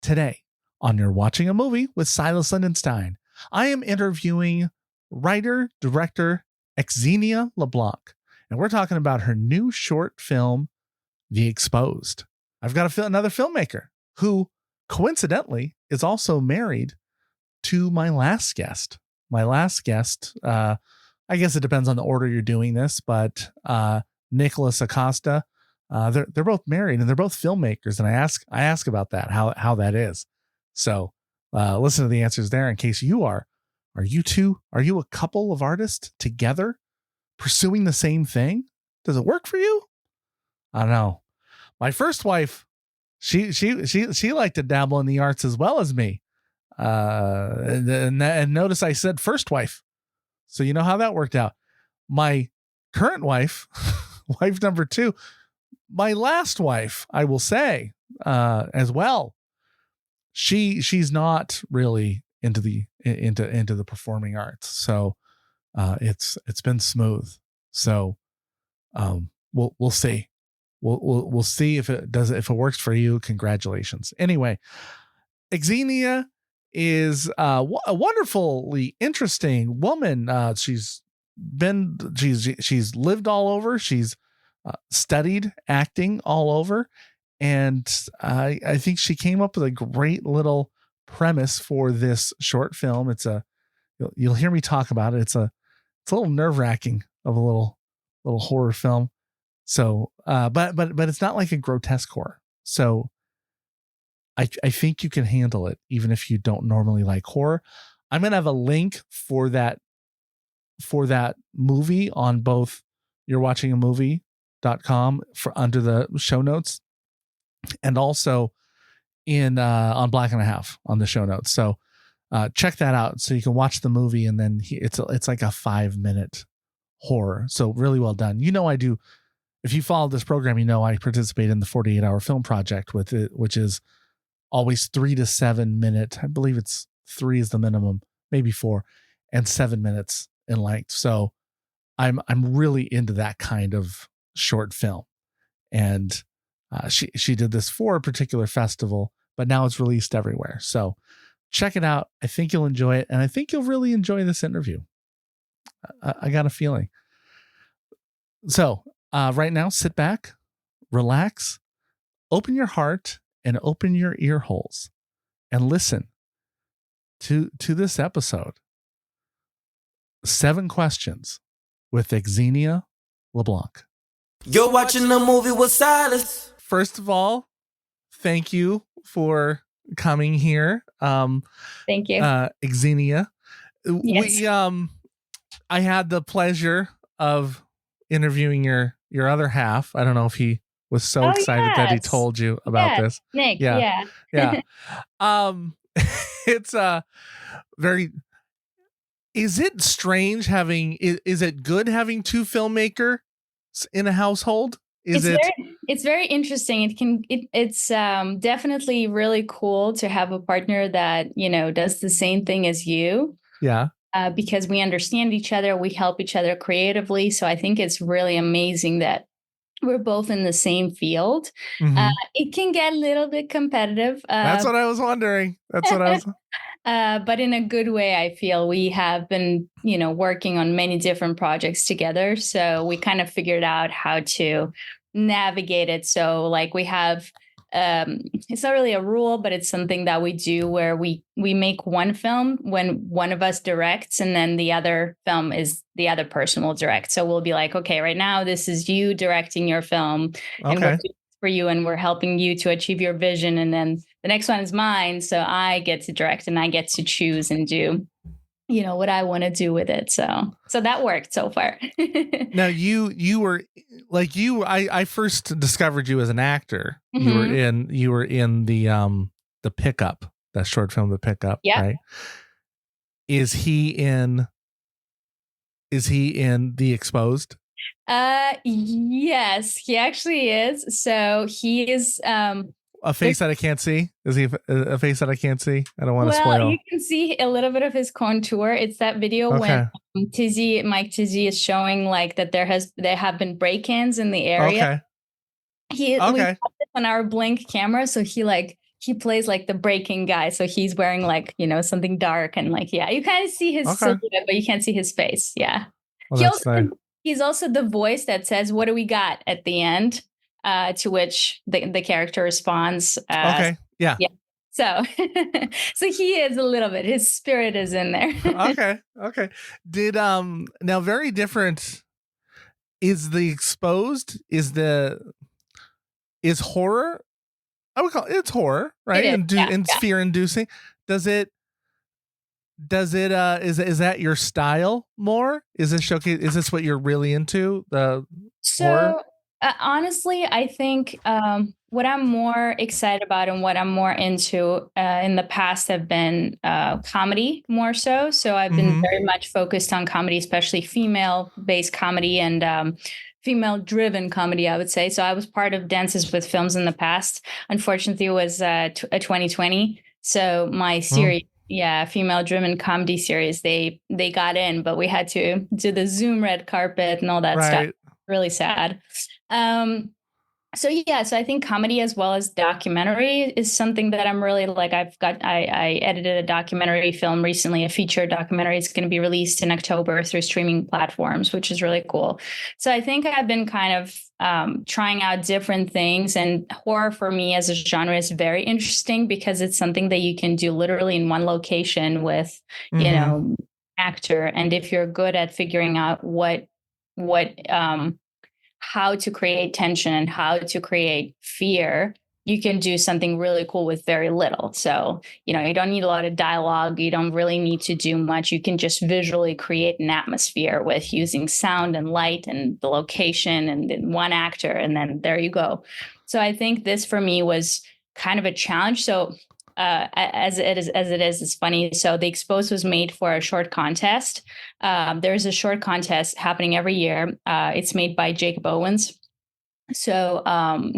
Today, on You're Watching a Movie with Silas Lindenstein, I am interviewing writer, director, Xenia LeBlanc, and we're talking about her new short film, The Exposed. I've got another filmmaker who, coincidentally, is also married to my last guest. My last guest, I guess it depends on the order you're doing this, but Nicholas Acosta, they're both married and they're both filmmakers, and I ask about that, how that is. So listen to the answers there in case you are. Are you a couple of artists together pursuing the same thing? Does it work for you? I don't know. My first wife, she liked to dabble in the arts as well as me. And notice I said first wife. So you know how that worked out. My current wife, wife number 2, my last wife, I will say, as well. She's not really into the performing arts. So it's been smooth. So we'll see. We'll see if it works for you. Congratulations. Anyway, Xenia is a wonderfully interesting woman. She's lived all over. She's studied acting all over. And I think she came up with a great little premise for this short film. You'll hear me talk about it. It's a little nerve-wracking of a little horror film. So, but it's not like a grotesque horror. So I think you can handle it, even if you don't normally like horror. I'm going to have a link for that movie on both you'rewatchingamovie.com for under the show notes, and also on Black and a Half on the show notes. So check that out so you can watch the movie, and then it's like a 5-minute horror. So really well done. I do. If you follow this program, I participate in the 48-hour film project with it, which is always 3 to 7 minute. I believe it's 3 is the minimum, maybe 4, and 7 minutes in length. So I'm really into that kind of short film. And she did this for a particular festival, but now it's released everywhere. So check it out. I think you'll enjoy it. And I think you'll really enjoy this interview. I got a feeling. So right now, sit back, relax, open your heart and open your ear holes and listen to this episode. 7 questions with Xenia LeBlanc. You're watching a movie with Silas. First of all, thank you for coming here. Thank you. Xenia. Yes. I had the pleasure of interviewing your other half. I don't know if he was so excited that he told you about this. Nick. Yeah. It's very. Is it strange is it good having 2 filmmakers in a household? It's very interesting. It's definitely really cool to have a partner that, does the same thing as you. Yeah. Because we understand each other, we help each other creatively. So I think it's really amazing that we're both in the same field. Mm-hmm. It can get a little bit competitive. That's what I was wondering. But in a good way, I feel we have been, working on many different projects together. So we kind of figured out how to navigate it. So like we have, it's not really a rule, but it's something that we do where we make one film when one of us directs, and then the other film is the other person will direct. So we'll be like, okay, right now this is you directing your film, and we're doing this for you, and we're helping you to achieve your vision. And then the next one is mine. So I get to direct and I get to choose and do, what I want to do with it. So that worked so far. Now you were like I first discovered you as an actor. Mm-hmm. You were in the Pickup, that short film, The Pickup. Yeah. Right. Is he in The Exposed? Yes, he actually is. So he is a face that I can't see. Is he a face that I can't see? I don't want to spoil. Well, you can see a little bit of his contour. It's that video when Mike Tizzy is showing like that there have been break-ins in the area. Okay. We got this on our Blink camera, so he like he plays like the breaking guy. So he's wearing like, something dark and like, yeah, you kind of see his silhouette, but you can't see his face. Yeah. Well, He's also the voice that says, "What do we got?" at the end, to which the character responds. Okay. Yeah. Yeah. So, so he is a little bit, his spirit is in there. Okay. Did, now very different is the Exposed, is horror? I would call it's horror, right? And fear inducing. Is that your style more? Is this what you're really into? Horror? Honestly, I think what I'm more excited about and what I'm more into in the past have been comedy more so. So I've been very much focused on comedy, especially female-based comedy and female-driven comedy, I would say. So I was part of Dances with Films in the past. Unfortunately, it was a 2020. So my series, female-driven comedy series, they got in, but we had to do the Zoom red carpet and all that stuff. Really sad. So I think comedy as well as documentary is something that I'm really like. I edited a documentary film recently, a feature documentary. It's going to be released in October through streaming platforms, which is really cool. So I think I've been kind of trying out different things, and horror for me as a genre is very interesting because it's something that you can do literally in one location with, actor. And if you're good at figuring out how to create tension and how to create fear, you can do something really cool with very little. So, you don't need a lot of dialogue. You don't really need to do much. You can just visually create an atmosphere with using sound and light and the location and then one actor. And then there you go. So I think this for me was kind of a challenge. So as it is, it's funny. So the Exposed was made for a short contest. There's a short contest happening every year. It's made by Jacob Owens. So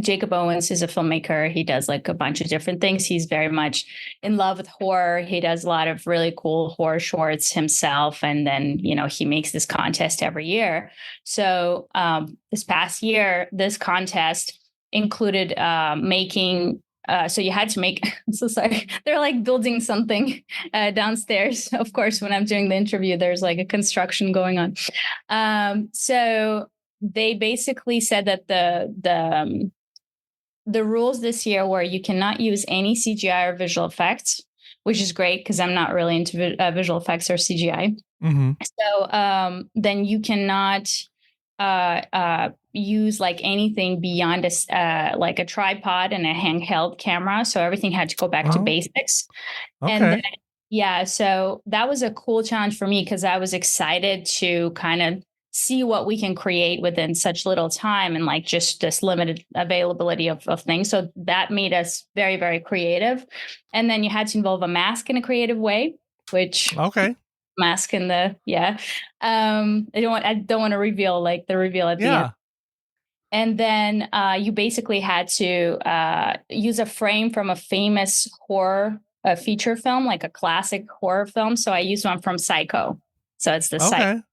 Jacob Owens is a filmmaker. He does like a bunch of different things. He's very much in love with horror. He does a lot of really cool horror shorts himself. And then, he makes this contest every year. So this past year, this contest included making so you had to make, I'm so sorry. They're like building something downstairs. Of course, when I'm doing the interview, there's like a construction going on. So they basically said that the rules this year were you cannot use any CGI or visual effects, which is great because I'm not really into visual effects or CGI. So then you cannot use like anything beyond like a tripod and a handheld camera. So everything had to go back to basics. Okay. And then, so that was a cool challenge for me because I was excited to kind of see what we can create within such little time and like just this limited availability of things. So that made us very, very creative. And then you had to involve a mask in a creative way, which mask in the I don't want to reveal like the reveal at the end. And then you basically had to use a frame from a famous horror feature film, like a classic horror film. So I used one from Psycho. So it's the Psycho.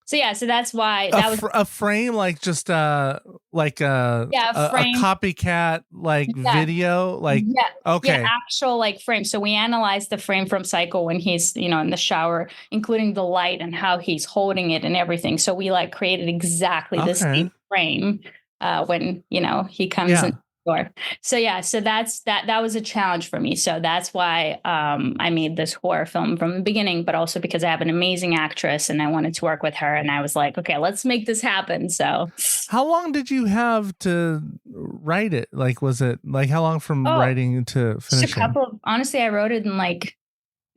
So so that's why that was a frame, like just a copycat video, actual like frame. So we analyzed the frame from Psycho when he's in the shower, including the light and how he's holding it and everything. So we like created exactly the same frame when he comes in. So so that was a challenge for me. So that's why I made this horror film from the beginning, but also because I have an amazing actress and I wanted to work with her. And I was like, okay, let's make this happen. So how long did you have to write it? Like, was it like how long from writing to finishing? Honestly, I wrote it in like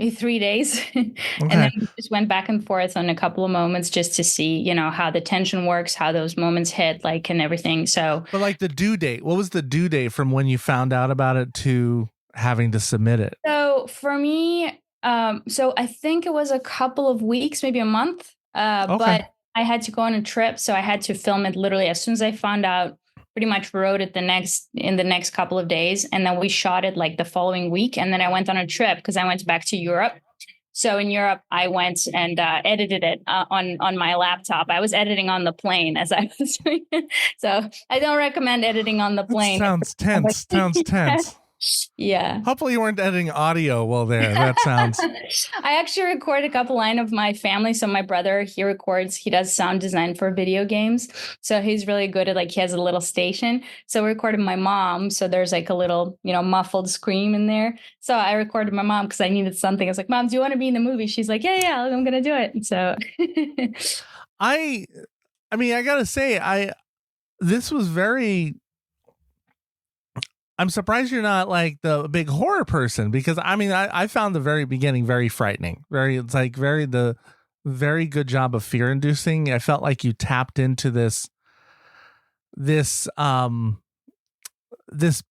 3 days and then we just went back and forth on a couple of moments just to see how the tension works, how those moments hit, like, and everything. So but like the due date, what was the due date from when you found out about it to having to submit it? So for me, so I think it was a couple of weeks, maybe a month, but I had to go on a trip, so I had to film it literally as soon as I found out. Pretty much wrote it in the next couple of days. And then we shot it like the following week. And then I went on a trip because I went back to Europe. So in Europe, I went and edited it on my laptop. I was editing on the plane as I was doing it. So I don't recommend editing on the plane. Sounds tense. Yeah. Hopefully you weren't editing audio while there. That sounds. I actually record a couple line of my family. So my brother, he does sound design for video games. So he's really good at, like, he has a little station. So we recorded my mom. So there's like a little, muffled scream in there. So I recorded my mom because I needed something. I was like, Mom, do you want to be in the movie? She's like, yeah, I'm going to do it. So I mean, I gotta say, this was very. I'm surprised you're not like the big horror person, because I mean, I found the very beginning very frightening. The very good job of fear inducing. I felt like you tapped into this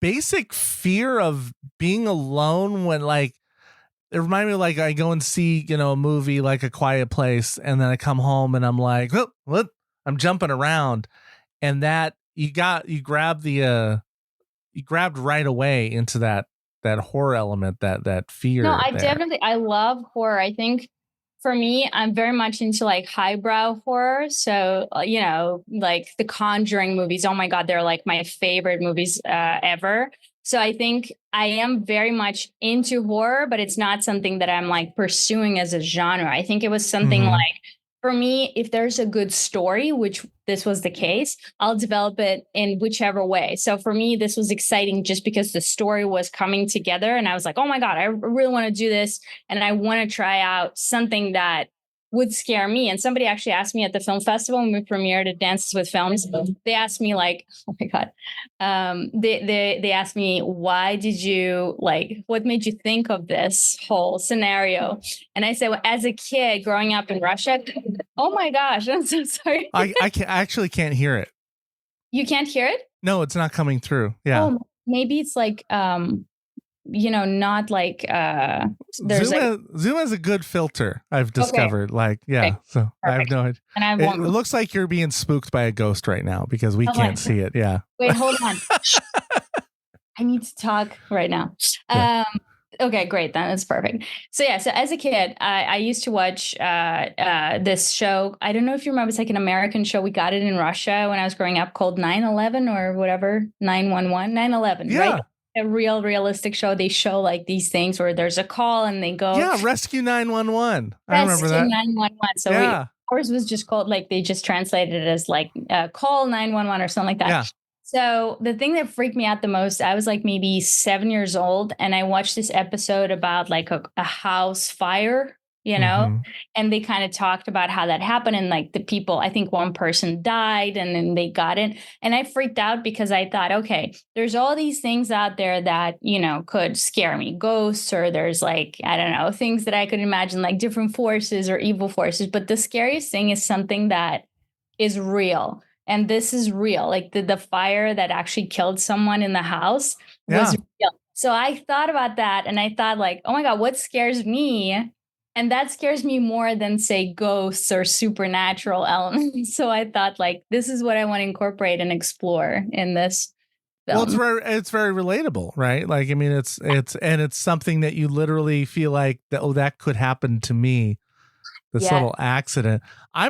basic fear of being alone when, like, it reminded me of, like, I go and see, a movie like A Quiet Place, and then I come home and I'm like, oh, what? I'm jumping around, and that you grabbed right away into that horror element, that fear. No, I love horror. I think for me, I'm very much into like highbrow horror. So, like the Conjuring movies. Oh my God, they're like my favorite movies ever. So I think I am very much into horror, but it's not something that I'm like pursuing as a genre. I think it was something like, for me, if there's a good story, which this was the case, I'll develop it in whichever way. So for me, this was exciting just because the story was coming together. And I was like, oh my God, I really want to do this. And I want to try out something that would scare me. And somebody actually asked me at the film festival when we premiered at Dances with Films. They asked me, like, oh my God. They asked me, why did you, like, what made you think of this whole scenario? And I said, well, as a kid growing up in Russia, oh my gosh, I'm so sorry. I actually can't hear it. You can't hear it? No, it's not coming through. Yeah. Oh, maybe it's like, not like there's Zoom has a good filter, I've discovered. Okay. Like, yeah. Okay. So perfect. I have no idea. And it looks like you're being spooked by a ghost right now because we can't see it. Yeah. Wait, hold on. I need to talk right now. Yeah. Okay, great. Then it's perfect. So yeah, so as a kid, I used to watch this show. I don't know if you remember, it's like an American show. We got it in Russia when I was growing up, called 9/11 or whatever, 911, 9/11, yeah. Right? A realistic show. They show like these things where there's a call and they go. Yeah, Rescue 911. I remember that. Rescue 911. So yeah. Ours was just called, like, they just translated it as like call 911 or something like that. Yeah. So the thing that freaked me out the most, I was like maybe 7 years old, and I watched this episode about like a house fire, and they kind of talked about how that happened. And like the people, I think one person died and then they got it. And I freaked out because I thought, okay, there's all these things out there that, could scare me. Ghosts, or there's like, I don't know, things that I could imagine, like different forces or evil forces. But the scariest thing is something that is real. And this is real. Like the fire that actually killed someone in the house was real. So I thought about that and I thought, like, oh my God, what scares me? And that scares me more than, say, ghosts or supernatural elements. So I thought, like, this is what I want to incorporate and explore in this film. Well, it's very relatable, right? Like, I mean, it's something that you literally feel like that could happen to me. This little accident. I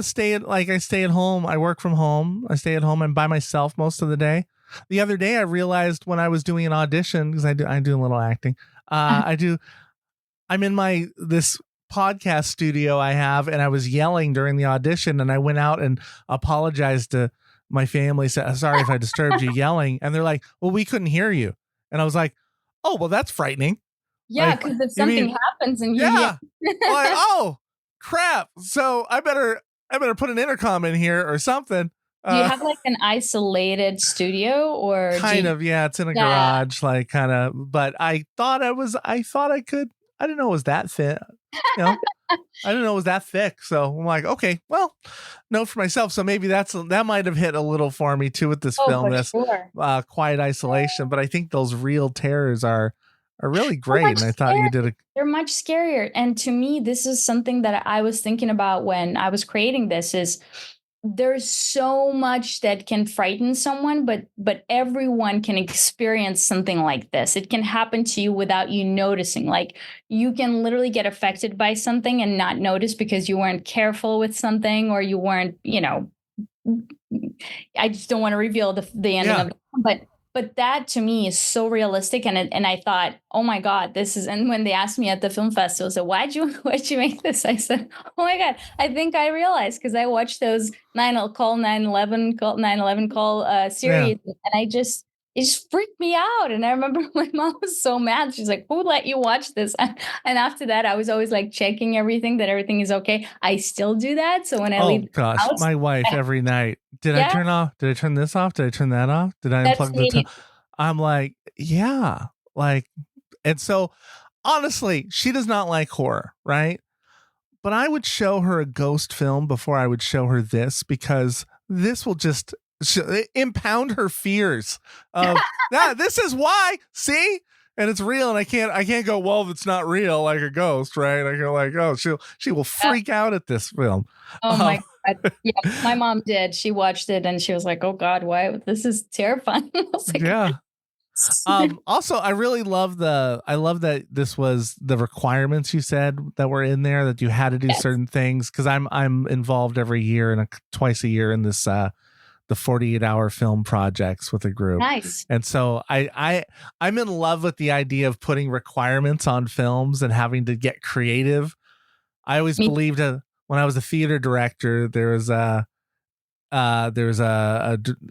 stay at home. I work from home. I stay at home. I'm by myself most of the day. The other day, I realized when I was doing an audition, because I do a little acting. I'm in this podcast studio I have, and I was yelling during the audition, and I went out and apologized to my family. Said, sorry if I disturbed you yelling. And they're like, well, we couldn't hear you. And I was like, oh, well, that's frightening. Yeah, because if something happens and you like, oh crap. So I better put an intercom in here or something. Do you have like an isolated studio or kind of? Yeah, it's in a garage, like kind of. But I thought I could. I didn't know it was that fit. I didn't know it was that thick. So I'm like, okay, well, note for myself. So maybe that might have hit a little for me too with this film, this quiet isolation. But I think those real terrors are really great. And I thought you did they're much scarier. And to me, this is something that I was thinking about when I was creating this, is there's so much that can frighten someone, but everyone can experience something like this. It can happen to you without you noticing. Like, you can literally get affected by something and not notice because you weren't careful with something, or you weren't, I just don't want to reveal the ending of it. But but that to me is so realistic. And I thought, oh my God, this is, and when they asked me at the film festival, so why'd you make this? I said, oh my God, I think I realized, because I watched those 9/11 call Yeah. series, and it just freaked me out. And I remember my mom was so mad. She's like, who let you watch this? And after that, I was always like checking everything, that everything is okay. I still do that. So when I leave Oh the gosh, house, my wife every night. Did I yeah, turn off? Did I turn this off? Did I turn that off? Did I that's unplug me. I'm like, yeah, like, and so honestly, she does not like horror, right? But I would show her a ghost film before I would show her this, because this will just impound her fears of this is why, see, and it's real, and I can't go, well, it's not real, like a ghost, right? I go like, oh, she will freak out at this film. Oh my God. Yeah, my mom did. She watched it and she was like, oh God, why? This is terrifying. I was like, Yeah. Also, I love that this was the requirements you said that were in there, that you had to do yes. certain things, because I'm involved every year and twice a year in this the 48-hour film projects with a group. Nice. And so I'm in love with the idea of putting requirements on films and having to get creative. I always believed when I was a theater director, there was a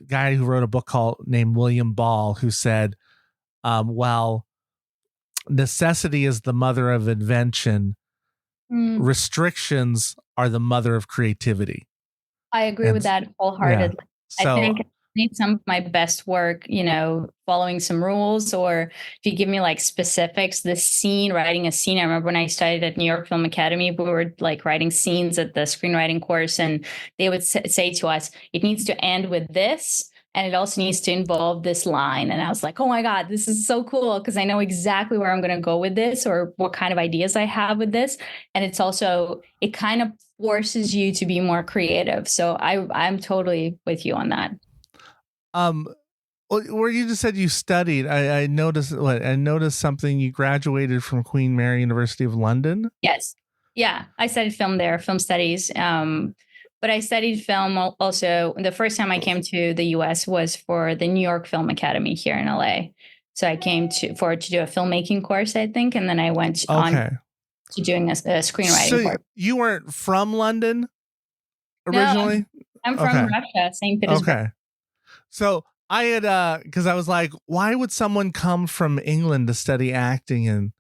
guy who wrote a book named William Ball, who said, well, necessity is the mother of invention. Restrictions are the mother of creativity. I agree with that wholeheartedly. Yeah. So, I think I need some of my best work, following some rules, or if you give me like specifics, writing a scene. I remember when I studied at New York Film Academy, we were like writing scenes at the screenwriting course, and they would say to us, it needs to end with this, and it also needs to involve this line. And I was like, oh my God, this is so cool, because I know exactly where I'm going to go with this, or what kind of ideas I have with this. And it's also, it kind of forces you to be more creative. So I'm totally with you on that. Where you just said you studied, I noticed something. You graduated from Queen Mary University of London. Yes. Yeah. I studied film there, film studies. But I studied film also. The first time I came to the US was for the New York Film Academy here in LA. So I came to do a filmmaking course, I think. And then I went on to doing a screenwriting course. You weren't from London originally? No, I'm from Russia, St. Petersburg. Okay. So I had, because I was like, why would someone come from England to study acting in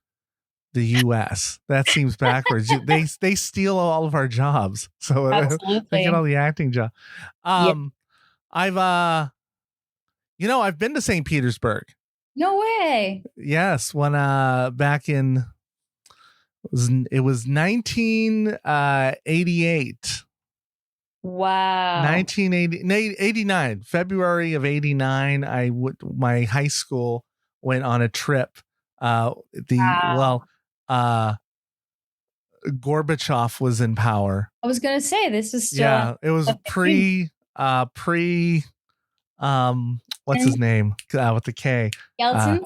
the US? That seems backwards. They steal all of our jobs. So they get all the acting job. I've been to St. Petersburg. No way. Yes. When back in, it was 1988. Wow. 1989, February of 89. My high school went on a trip. Gorbachev was in power. I was gonna say, this is still, yeah, it was pre what's his name with the K? Yeltsin.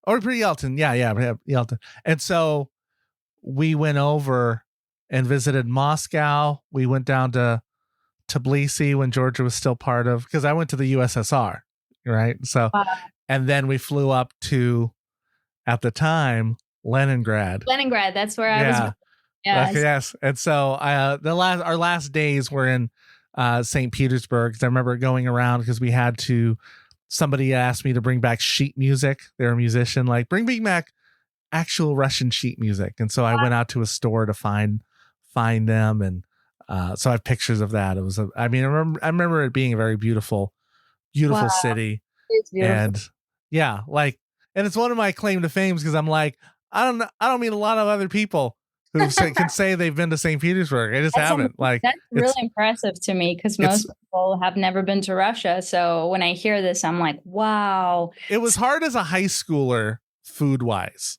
Or pre Yeltsin. Yeah, Yeltsin. And so we went over and visited Moscow. We went down to Tbilisi when Georgia was still part of, because I went to the USSR, right? So, and then we flew up to, at the time, Leningrad. That's where I was. Yes. Okay, yes. And so our last days were in St. Petersburg. I remember going around because somebody asked me to bring back sheet music. They're a musician, like, bring me back actual Russian sheet music. And so I went out to a store to find them. And so I have pictures of that. It was, I remember it being a very beautiful city. It's beautiful. And yeah, like, and it's one of my claim to fame, because I'm like, I don't meet a lot of other people who can say they've been to St. Petersburg. I just haven't. That's really impressive to me, because most people have never been to Russia. So when I hear this, I'm like, wow. It was hard as a high schooler, food wise,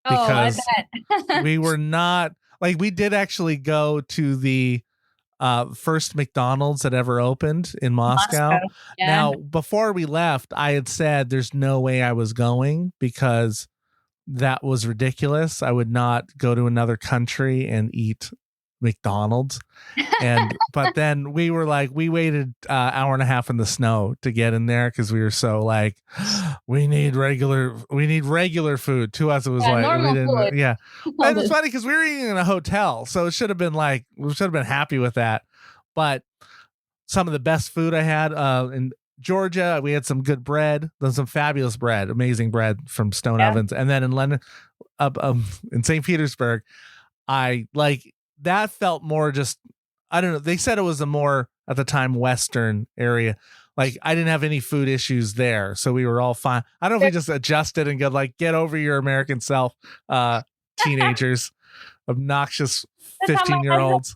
because we were not, like, we did actually go to the first McDonald's that ever opened in Moscow. Yeah. Now, before we left, I had said there's no way I was going, because that was ridiculous. I would not go to another country and eat McDonald's. But then we waited hour and a half in the snow to get in there because we were so like, we need regular food. To us, it was like normal we didn't. food. Yeah, it was funny because we were eating in a hotel, so it should have been like we should have been happy with that. But some of the best food I had in Georgia, we had some good bread. There's some fabulous bread, amazing bread from Stone Ovens, and then in London, in St. Petersburg, I like that felt more just. I don't know. They said it was a more at the time Western area. Like I didn't have any food issues there, so we were all fine. I don't know if we just adjusted and get over your American self, teenagers, obnoxious 15-year-olds.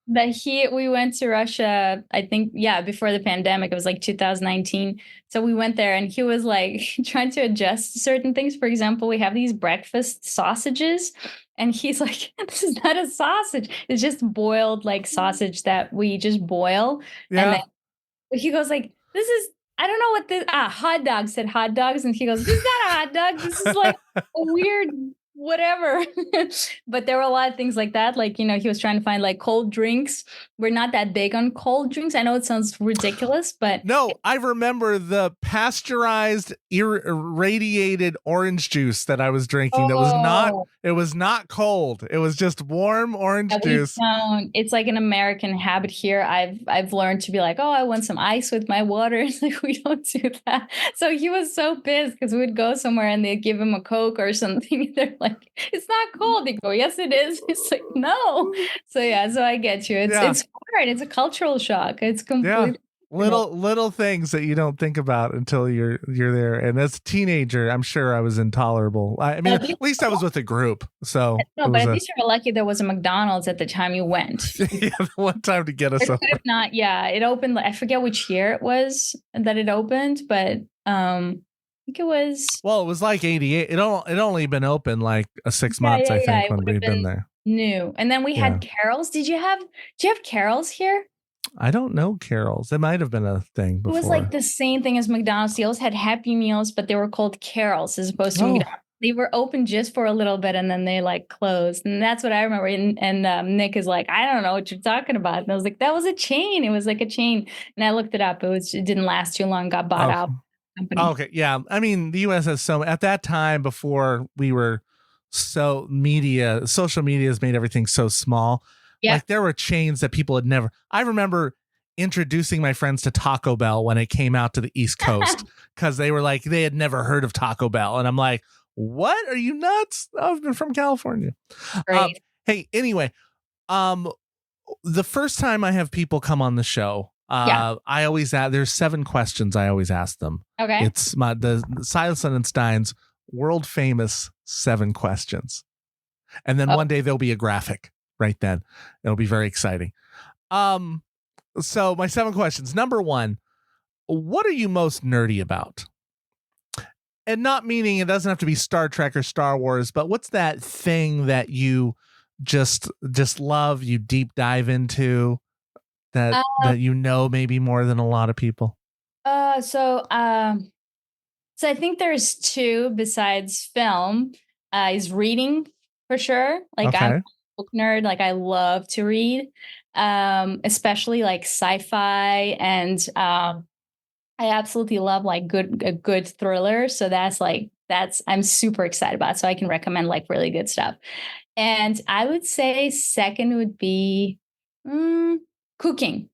We went to Russia, I think, before the pandemic. It was like 2019. So we went there and he was like trying to adjust certain things. For example, we have these breakfast sausages and he's like, this is not a sausage. It's just boiled like sausage that we just boil. Yeah. And then he goes like, this is, I don't know what this, hot dogs, said hot dogs. And he goes, this is not a hot dog. This is like a weird whatever. But there were a lot of things like that. Like, he was trying to find like cold drinks. We're not that big on cold drinks. I know it sounds ridiculous, but no, I remember the pasteurized irradiated orange juice that I was drinking. It was not cold. It was just warm orange juice. It's like an American habit here. I've learned to be like, oh, I want some ice with my water. It's like, we don't do that. So he was so pissed because we would go somewhere and they'd give him a Coke or something. They're like, it's not cold. They go, yes, it is. It's like, no. So so I get you. It's hard. It's a cultural shock. It's completely little things that you don't think about until you're there. And as a teenager, I'm sure I was intolerable. I mean, at least I was with a group. So but at least you were lucky there was a McDonald's at the time you went. One time to get us over. If not, it opened. I forget which year it was that it opened, but I think it was. Well, it was like 88. It only been open like 6 months, I think, when we've been there. New. And then we had Carol's. Do you have Carol's here? I don't know Carol's. It might have been a thing before. It was like the same thing as McDonald's. They also had Happy Meals, but they were called Carol's as opposed to McDonald's. They were open just for a little bit and then they like closed. And that's what I remember. And Nick is like, I don't know what you're talking about. And I was like, that was a chain. It was like a chain. And I looked it up. It didn't last too long, got bought out. Okay. Yeah. I mean, the US has at that time before we were social media has made everything so small. Yeah. Like there were chains that people had never. I remember introducing my friends to Taco Bell when it came out to the East Coast because they were like, they had never heard of Taco Bell. And I'm like, what? Are you nuts? I've been from California. Right. Hey, anyway, the first time I have people come on the show, I always ask, there's 7 questions I always ask them. Okay. It's the Silas Lindenstein's world famous 7 questions. And then one day there'll be a graphic right then. It'll be very exciting. So my 7 questions. Number 1, what are you most nerdy about? And not meaning it doesn't have to be Star Trek or Star Wars, but what's that thing that you just love, you deep dive into that maybe more than a lot of people? So I think there's 2 besides film. Is reading for sure. Like I'm a book nerd. Like I love to read, especially like sci-fi, and I absolutely love like a good thriller. So that's I'm super excited about. So I can recommend like really good stuff. And I would say second would be cooking.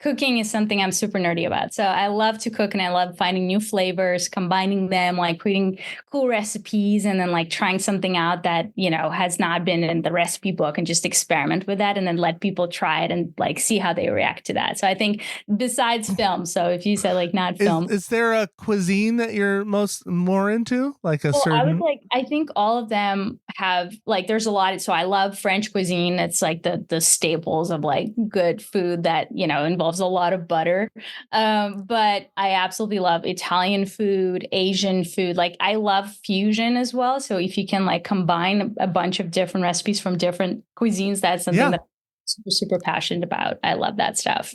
Cooking is something I'm super nerdy about. So I love to cook and I love finding new flavors, combining them, like creating cool recipes and then like trying something out that, has not been in the recipe book and just experiment with that and then let people try it and like see how they react to that. So I think besides film, so if you said like not film. Is there a cuisine that you're more into? Like certain? I think all of them have like, there's a lot. So I love French cuisine. It's like the staples of like good food that, involves a lot of butter. But I absolutely love Italian food, Asian food. Like I love fusion as well. So if you can like combine a bunch of different recipes from different cuisines, that's something that I'm super, super passionate about. I love that stuff.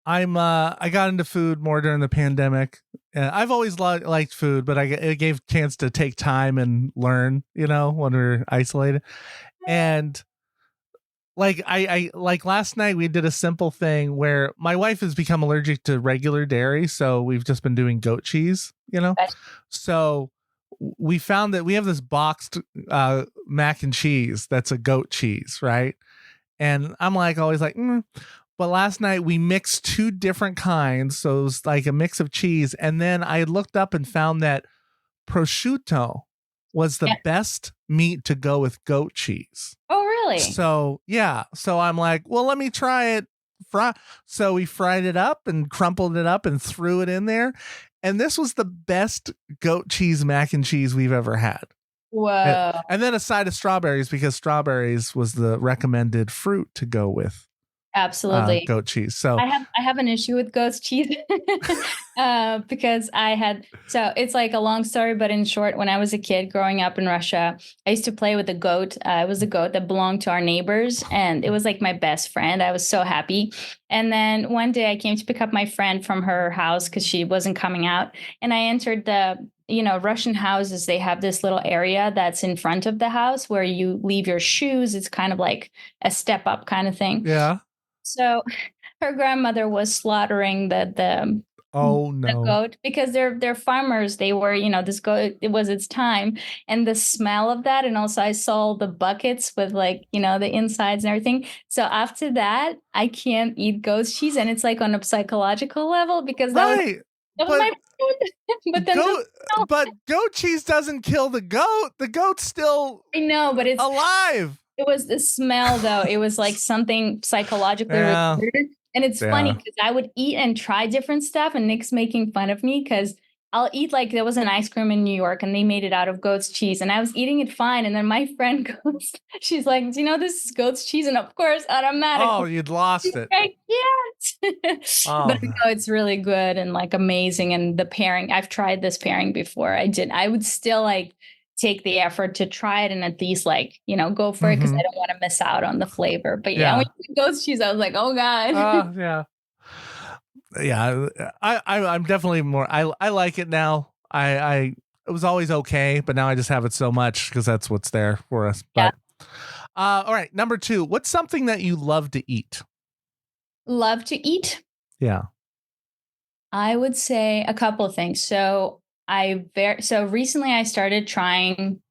I got into food more during the pandemic. I've always liked food, but it gave a chance to take time and learn, when we're isolated. And like I like last night we did a simple thing where my wife has become allergic to regular dairy, so we've just been doing goat cheese, you know. Okay. So we found that we have this boxed mac and cheese that's a goat cheese, right? And I'm like always like, but last night we mixed two different kinds, so it was like a mix of cheese, and then I looked up and found that prosciutto was the Yeah. best meat to go with goat cheese. Oh, really? So yeah, so I'm like, well, let me try it. So we fried it up and crumpled it up and threw it in there, and this was the best goat cheese mac and cheese we've ever had. Whoa. And then a side of strawberries, because strawberries was the recommended fruit to go with Absolutely. goat cheese. So I have an issue with goat's cheese because so it's like a long story, but in short, when I was a kid growing up in Russia, I used to play with a goat. It was a goat that belonged to our neighbors, and it was like my best friend. I was so happy. And then one day I came to pick up my friend from her house because she wasn't coming out, and I entered Russian houses. They have this little area that's in front of the house where you leave your shoes. It's kind of like a step up kind of thing. yeah. So her grandmother was slaughtering the Oh no. goat because they're farmers. They were, this goat, it was its time. And the smell of that, and also I saw the buckets with like, the insides and everything. So after that, I can't eat goat's cheese. And it's like on a psychological level because that was my food. But then but goat cheese doesn't kill the goat. The goat's still I know, but it's alive. It was the smell, though. It was like something psychologically recorded. And it's funny because I would eat and try different stuff, and Nick's making fun of me because I'll eat like there was an ice cream in New York and they made it out of goat's cheese, and I was eating it fine. And then my friend goes, she's like, "Do you know this is goat's cheese?" And of course, automatically, oh, you'd lost it. Like, yes. But no, it's really good and like amazing. And the pairing, I've tried this pairing before. I would still like take the effort to try it and at least like, go for it because I don't want to miss out on the flavor. But yeah, when you goat's cheese, I was like, oh God. Yeah. I'm definitely more, I like it now. It was always okay, but now I just have it so much because that's what's there for us. But all right. Number 2, what's something that you love to eat? Love to eat? Yeah. I would say a couple of things. So recently I started trying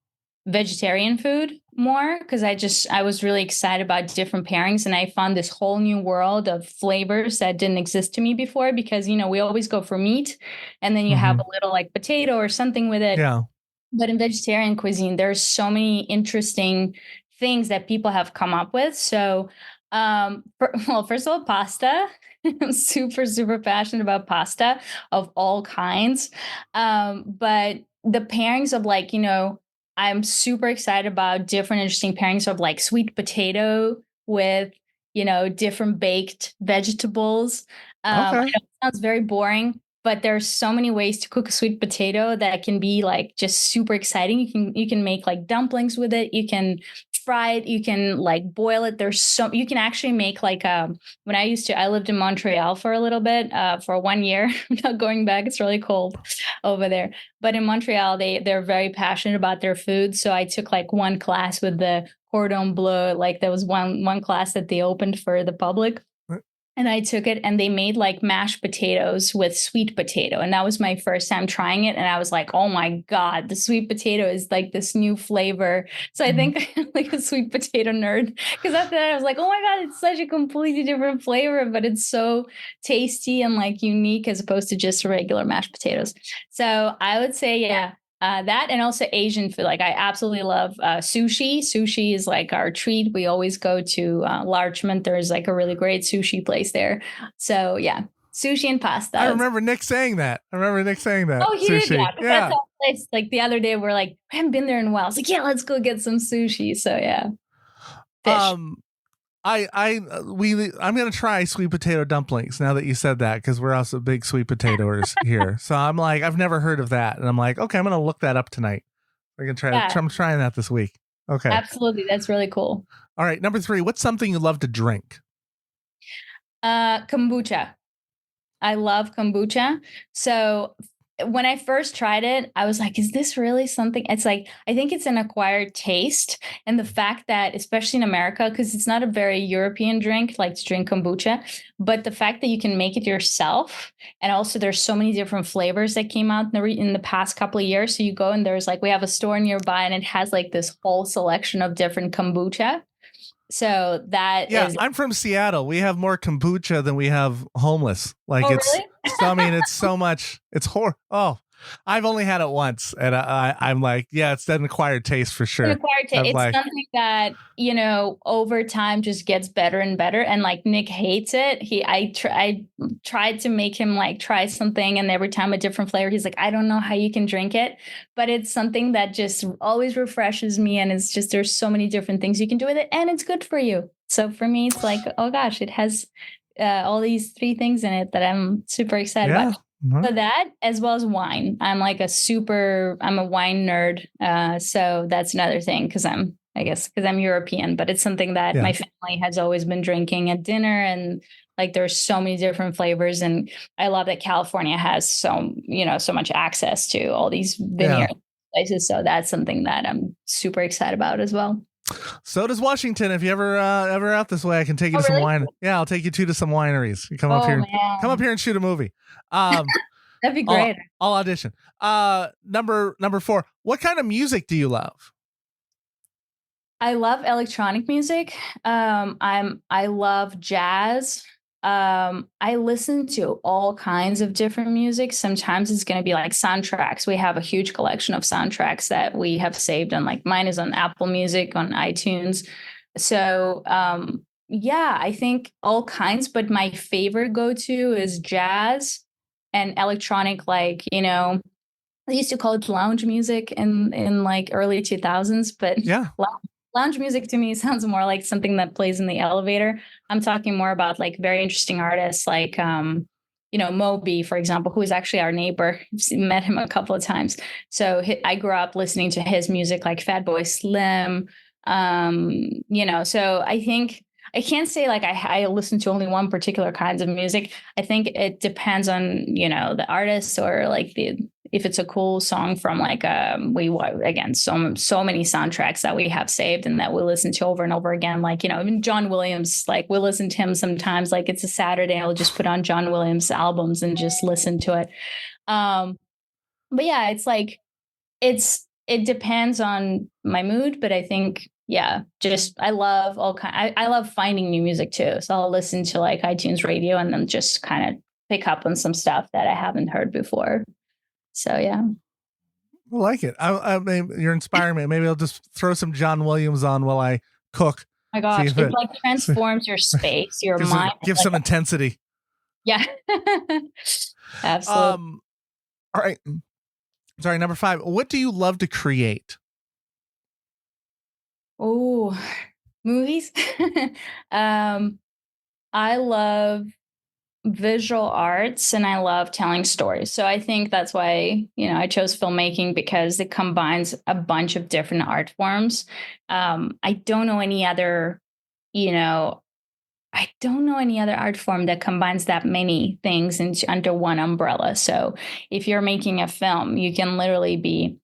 vegetarian food more because I was really excited about different pairings, and I found this whole new world of flavors that didn't exist to me before because, we always go for meat and then you have a little like potato or something with it. Yeah. But in vegetarian cuisine, there's so many interesting things that people have come up with. So, first of all, pasta. I'm super, super passionate about pasta of all kinds. But the pairings of like, I'm super excited about different interesting pairings of like sweet potato with, different baked vegetables. I know it sounds very boring, but there's so many ways to cook a sweet potato that can be like just super exciting. You can make like dumplings with it. You can fry it. You can like boil it. You can actually make like when I lived in Montreal for a little bit for 1 year. I'm not going back. It's really cold over there. But in Montreal, they're very passionate about their food. So I took like one class with the cordon bleu. Like there was one class that they opened for the public. And I took it and they made like mashed potatoes with sweet potato. And that was my first time trying it. And I was like, oh my God, the sweet potato is like this new flavor. So I think I'm like a sweet potato nerd. Because after that, I was like, oh my God, it's such a completely different flavor, but it's so tasty and like unique as opposed to just regular mashed potatoes. So I would say, yeah. That and also Asian food. Like I absolutely love sushi. Sushi is like our treat. We always go to Larchmont. There's like a really great sushi place there. So yeah, sushi and pasta. I remember Nick saying that. Oh, he sushi. did, yeah. That's our place. Like the other day, we're like, I haven't been there in a while. I was like, yeah, let's go get some sushi. So yeah, fish. I'm gonna try sweet potato dumplings now that you said that because we're also big sweet potatoers here. So I'm like, I've never heard of that, and I'm like, okay, I'm gonna look that up tonight. I can try. I'm trying that this week. Okay, absolutely, that's really cool. All right, number 3. What's something you love to drink? Kombucha. I love kombucha. So when I first tried it, I was like, is this really something? It's like, I think it's an acquired taste. And the fact that, especially in America, because it's not a very European drink, like to drink kombucha, but the fact that you can make it yourself. And also there's so many different flavors that came out in the past couple of years. So you go and there's like, we have a store nearby and it has like this whole selection of different kombucha. So that Yeah, is. I'm from Seattle. We have more kombucha than we have homeless. Like Oh, it's, really? so, I mean, it's so much. It's horrible. Oh, I've only had it once, and I'm like, yeah, it's an acquired taste for sure. It's like, something that, over time just gets better and better. And like Nick hates it. I tried to make him like try something, and every time a different flavor, he's like, I don't know how you can drink it, but it's something that just always refreshes me. And it's just, there's so many different things you can do with it, and it's good for you. So for me, it's like, oh gosh, it has all these 3 things in it that I'm super excited about. Mm-hmm. So that, as well as wine. I'm a wine nerd. So that's another thing, because I'm European, but it's something that my family has always been drinking at dinner. And like, there's so many different flavors. And I love that California has so much access to all these vineyard places. So that's something that I'm super excited about as well. So does Washington. If you ever out this way, I can take you to some wine. Yeah, I'll take you to some wineries. You come up here and shoot a movie. That'd be great. I'll audition. Number 4. What kind of music do you love? I love electronic music. I love jazz. I listen to all kinds of different music. Sometimes it's going to be like soundtracks. We have a huge collection of soundtracks that we have saved, and like mine is on Apple Music, on iTunes. So, I think all kinds, but my favorite go-to is jazz and electronic, like, they used to call it lounge music in like early 2000s, but lounge music to me sounds more like something that plays in the elevator. I'm talking more about like very interesting artists like, Moby, for example, who is actually our neighbor. I've met him a couple of times. So I grew up listening to his music, like Fatboy Slim. So I think I can't say like I listen to only one particular kinds of music. I think it depends on, the artist, or like if it's a cool song from like so many soundtracks that we have saved and that we listen to over and over again. Like, even John Williams, like we listen to him sometimes, like it's a Saturday, I'll just put on John Williams albums and just listen to it. But yeah, it's like, it depends on my mood, but I think, I love I love finding new music too. So I'll listen to like iTunes radio and then just kind of pick up on some stuff that I haven't heard before. So, yeah. I like it. I mean, you're inspiring me. Maybe I'll just throw some John Williams on while I cook. Oh my gosh, it like transforms your space, your mind. Give some intensity. Yeah. Absolutely. All right. Sorry, number 5. What do you love to create? Oh, movies. I love visual arts and I love telling stories. So I think that's why, I chose filmmaking, because it combines a bunch of different art forms. I don't know any other art form that combines that many things under one umbrella. So if you're making a film, you can literally be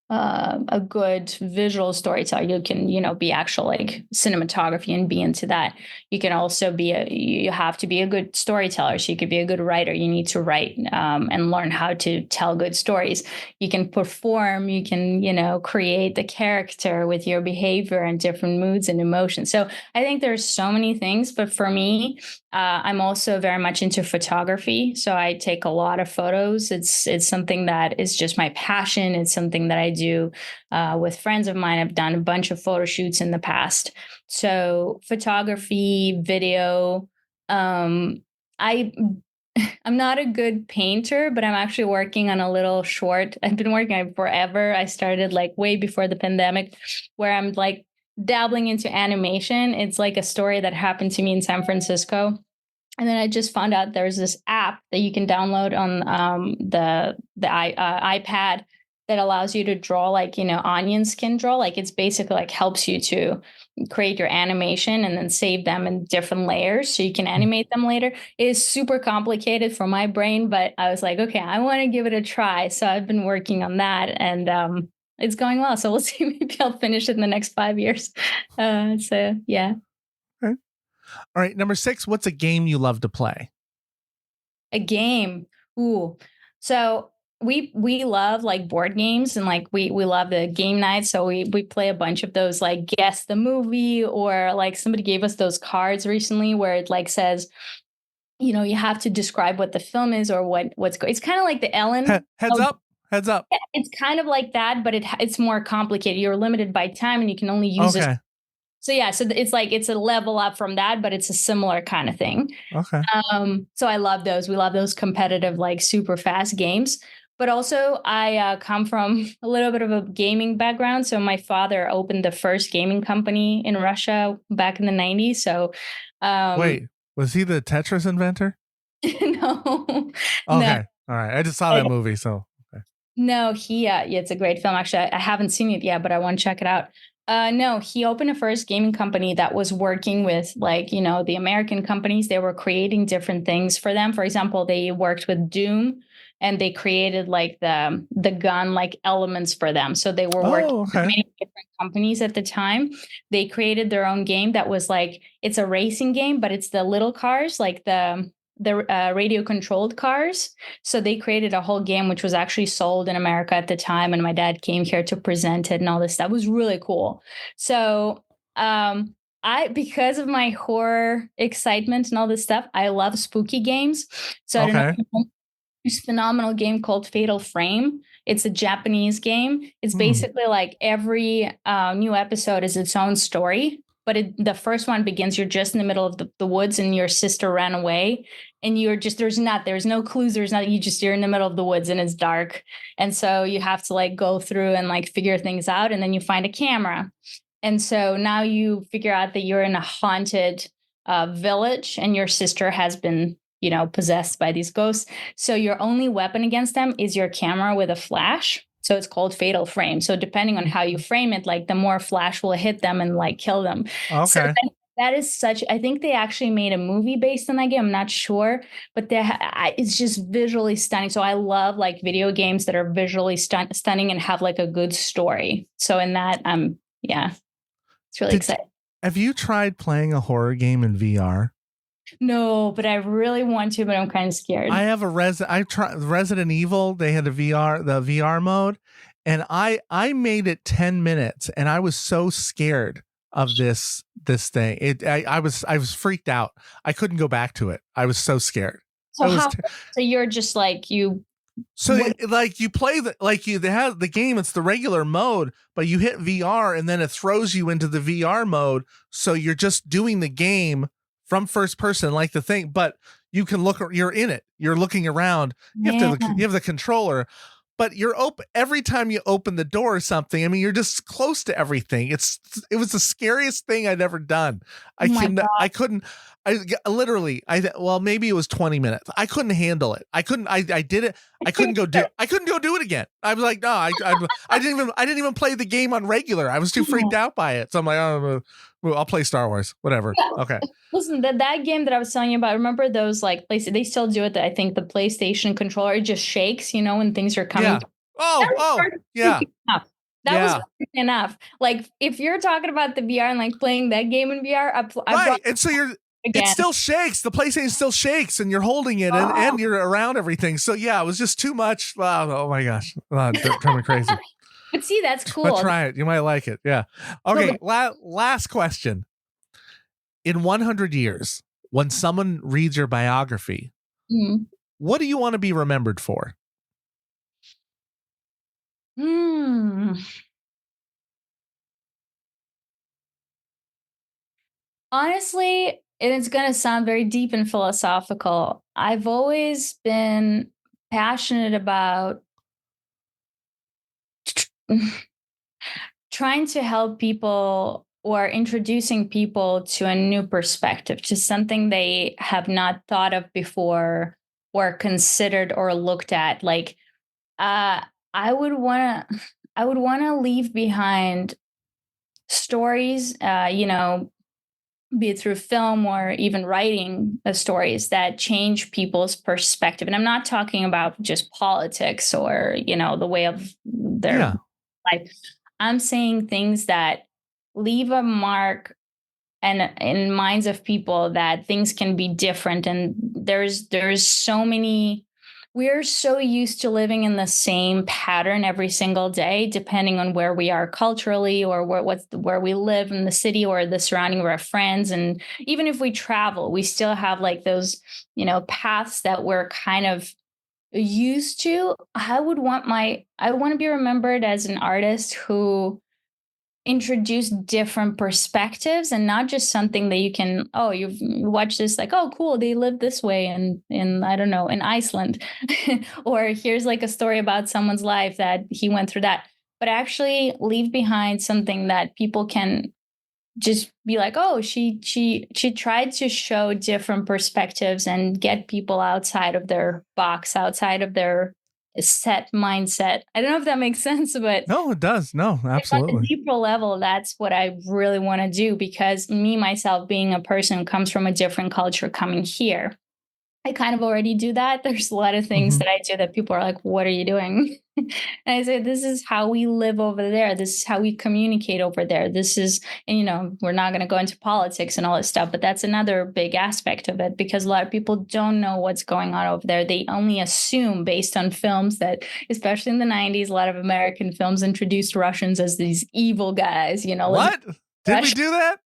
a good visual storyteller. You can, be actual like cinematography and be into that. You can also you have to be a good storyteller. So you could be a good writer. You need to write and learn how to tell good stories. You can perform, you can, create the character with your behavior and different moods and emotions. So I think there's so many things, but for me, I'm also very much into photography. So I take a lot of photos. It's something that is just my passion. It's something that I do with friends of mine. I've done a bunch of photo shoots in the past. So photography, video. I'm not a good painter, but I'm actually working on a little short. I've been working on it forever. I started like way before the pandemic, where I'm like dabbling into animation. It's like a story that happened to me in San Francisco. And then I just found out there's this app that you can download on the iPad that allows you to draw like, onion skin draw. Like it's basically like helps you to create your animation and then save them in different layers so you can animate them later. It is super complicated for my brain, but I was like, okay, I want to give it a try. So I've been working on that, and it's going well. So we'll see. Maybe I'll finish it in the next 5 years. So yeah. Okay. All right. Number 6, what's a game you love to play? A game. Ooh. So we love like board games, and like we love the game nights. So we play a bunch of those, like guess the movie, or like somebody gave us those cards recently where it like says, you have to describe what the film is or it's kind of like the Ellen. Heads up. Yeah, it's kind of like that, but it's more complicated. You're limited by time and you can only use this. So yeah, so it's like it's a level up from that, but it's a similar kind of thing. Okay. So I love those. We love those competitive, like super fast games. But also, I come from a little bit of a gaming background. So my father opened the first gaming company in Russia back in the 90s. So wait, was he the Tetris inventor? No. Okay. No. All right. I just saw that movie, so okay. No, yeah, it's a great film. Actually, I haven't seen it yet, but I want to check it out. No, he opened a first gaming company that was working with like, the American companies. They were creating different things for them. For example, they worked with Doom and they created like the gun like elements for them. So they were working with many different companies at the time. They created their own game that was like, it's a racing game, but it's the little cars, like the radio controlled cars. So they created a whole game which was actually sold in America at the time, and my dad came here to present it and all this stuff. It was really cool. So because of my horror excitement and all this stuff, I love spooky games. So I don't know if you know, this phenomenal game called Fatal Frame. It's a Japanese game. It's basically like every new episode is its own story. But the first one begins, you're just in the middle of the woods and your sister ran away. And you're just, there's no clues. There's not, you're in the middle of the woods and it's dark. And so you have to like go through and like figure things out. And then you find a camera. And so now you figure out that you're in a haunted village and your sister has been, possessed by these ghosts. So your only weapon against them is your camera with a flash. So it's called Fatal Frame. So depending on how you frame it, like the more flash will hit them and like kill them. Okay. So that is I think they actually made a movie based on that game. I'm not sure, but it's just visually stunning. So I love like video games that are visually stunning and have like a good story. So in that, yeah, it's really exciting. Have you tried playing a horror game in VR? No, but I really want to, but I'm kind of scared. I have I tried Resident Evil. They had the VR mode, and I made it 10 minutes, and I was so scared of this thing. I was freaked out. I couldn't go back to it. I was so scared. So so you're just like you. So like you play they have the game. It's the regular mode, but you hit VR, and then it throws you into the VR mode. So you're just doing the game from first person, like the thing, but you can look, you're in it, you're looking around, you have the controller, but you're open every time you open the door or something. I mean, you're just close to everything. It was the scariest thing I'd ever done. Well, maybe it was 20 minutes. I couldn't handle it. I did it. I couldn't go do it again. I was like, no, I didn't even play the game on regular. I was too freaked out by it. So I'm like, oh, I'll play Star Wars, whatever. Okay. Listen, that game that I was telling you about, remember those like places, they still do it. I think the PlayStation controller, it just shakes, when things are coming. Yeah. Yeah. That was enough. Like if you're talking about the VR and like playing that game in VR, and so it still shakes. The PlayStation still shakes, and you're holding it, and you're around everything. So yeah, it was just too much. Oh my gosh, driving me crazy. But see, that's cool. But try it. You might like it. Yeah. Okay. Last question. In 100 years, when someone reads your biography, what do you want to be remembered for? Honestly, and it's going to sound very deep and philosophical, I've always been passionate about trying to help people or introducing people to a new perspective, to something they have not thought of before or considered or looked at. Like, I would want to leave behind stories, be it through film or even writing stories that change people's perspective. And I'm not talking about just politics or, the way of their life. I'm saying things that leave a mark and in minds of people that things can be different. And there's so many, we're so used to living in the same pattern every single day, depending on where we are culturally or where we live in the city or the surrounding of our friends. And even if we travel, we still have like those, paths that we're kind of used to. I want to be remembered as an artist who introduce different perspectives and not just something that you can, you've watched this, like, oh cool, they live this way in I don't know, in Iceland. Or here's like a story about someone's life that he went through that, but actually leave behind something that people can just be like, oh, she tried to show different perspectives and get people outside of their box, outside of their set mindset. I don't know if that makes sense, but no, it does. No, absolutely. At a deeper level, that's what I really want to do, because me, myself, being a person who comes from a different culture coming here, I kind of already do that. There's a lot of things that I do that people are like, what are you doing? And I say, this is how we live over there. This is how we communicate over there. This is, and we're not going to go into politics and all this stuff, but that's another big aspect of it, because a lot of people don't know what's going on over there. They only assume based on films that, especially in the 90s, a lot of American films introduced Russians as these evil guys, What? Did we do that?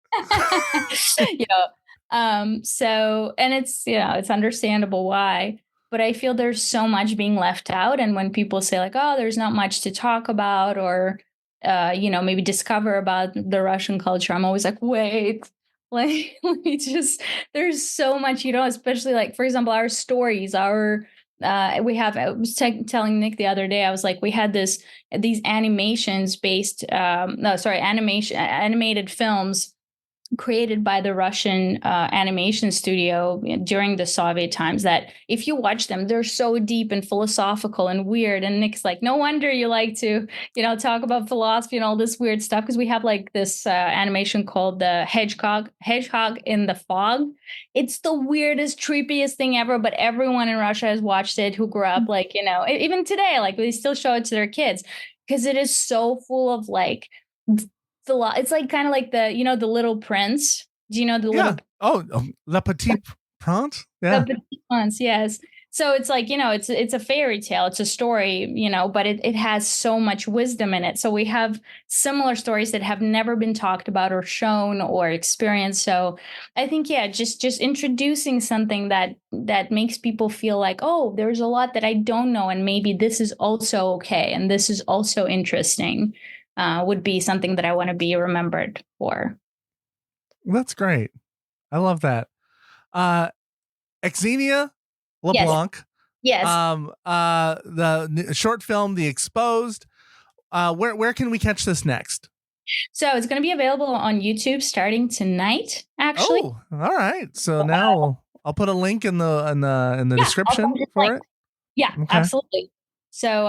So, and it's, it's understandable why, but I feel there's so much being left out. And when people say like, oh, there's not much to talk about, or, maybe discover about the Russian culture, I'm always like, wait, like, let me just, there's so much, especially like, for example, our stories, I was telling Nick the other day, I was like, we had these animations based, animated films created by the Russian animation studio during the Soviet times, that if you watch them, they're so deep and philosophical and weird. And Nick's like, no wonder you like to, talk about philosophy and all this weird stuff, because we have like this animation called the Hedgehog in the Fog. It's the weirdest, creepiest thing ever, but everyone in Russia has watched it who grew up, like, even today, like they still show it to their kids, because it is so full of like, it's like kind of like the the Little Prince. Do you know the little? La Petite Prince. Yeah, the Petite Prince. Yes. So it's like, it's a fairy tale. It's a story, but it has so much wisdom in it. So we have similar stories that have never been talked about or shown or experienced. So I think, just introducing something that makes people feel like, oh, there's a lot that I don't know, and maybe this is also okay, and this is also interesting. Would be something that I want to be remembered for. That's great. I love that. Xenia LeBlanc. Yes. The short film, The Exposed. Where can we catch this next? So it's going to be available on YouTube starting tonight, actually. Oh, all right. So now I'll put a link in the description for it. Yeah, okay. Absolutely. So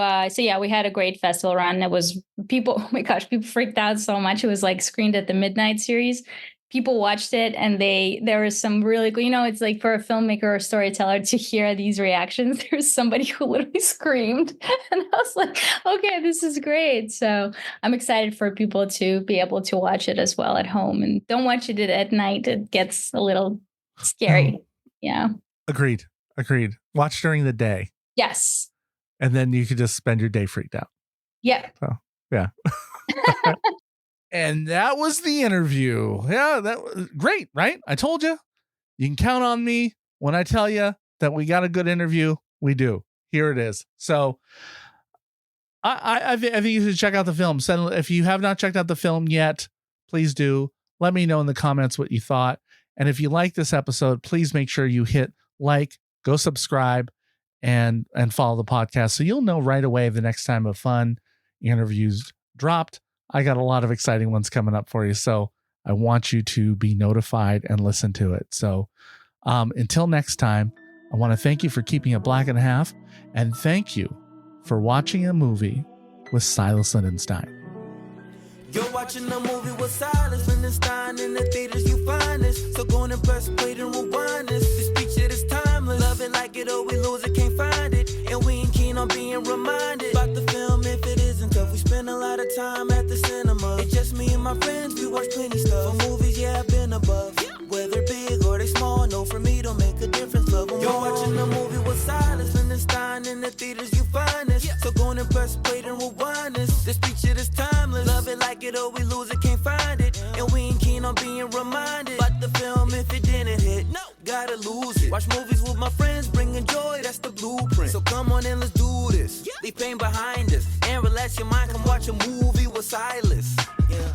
we had a great festival run. It was people, oh my gosh, people freaked out so much. It was like screened at the midnight series. People watched it, and there was some really cool, it's like for a filmmaker or storyteller to hear these reactions. There's somebody who literally screamed, and I was like, okay, this is great. So I'm excited for people to be able to watch it as well at home, and don't watch it at night. It gets a little scary. Yeah. Agreed. Watch during the day. Yes. And then you could just spend your day freaked out. Yeah. So, yeah. And that was the interview. Yeah, that was great, right? I told you. You can count on me when I tell you that we got a good interview. We do. Here it is. So I think you should check out the film. If you have not checked out the film yet, please do. Let me know in the comments what you thought. And if you like this episode, please make sure you hit like, go subscribe, and follow the podcast, so you'll know right away the next time a fun interview's dropped. I got a lot of exciting ones coming up for you, so I want you to be notified and listen to it. So until next time, I want to thank you for keeping it black and a half, and thank you for watching a movie with Silas Lindenstein. You're watching a movie with Silas Lindenstein. In the theaters you find this. So go and press play and rewind this. This picture is timeless. Love it like it or we lose it, can't find it. And we ain't keen on being reminded about the film if it isn't tough. We spend a lot of time at the cinema. It's just me and my friends, we watch plenty stuff. For movies, yeah, I've been above. Whether big or they small, no, for me don't make a difference. Love them. You're watching a movie with Silas Lindenstein. In the theaters you find this. So go and press play and rewind this. This picture is timeless. Love it like it or we lose it, can't find it. And we ain't keen on being reminded about the film if it didn't hit. No, gotta lose it. Watch movies with my friends, bringing joy, that's the blueprint. So come on and let's do this. Leave pain behind us and relax your mind. Come watch a movie with Silas. Yeah.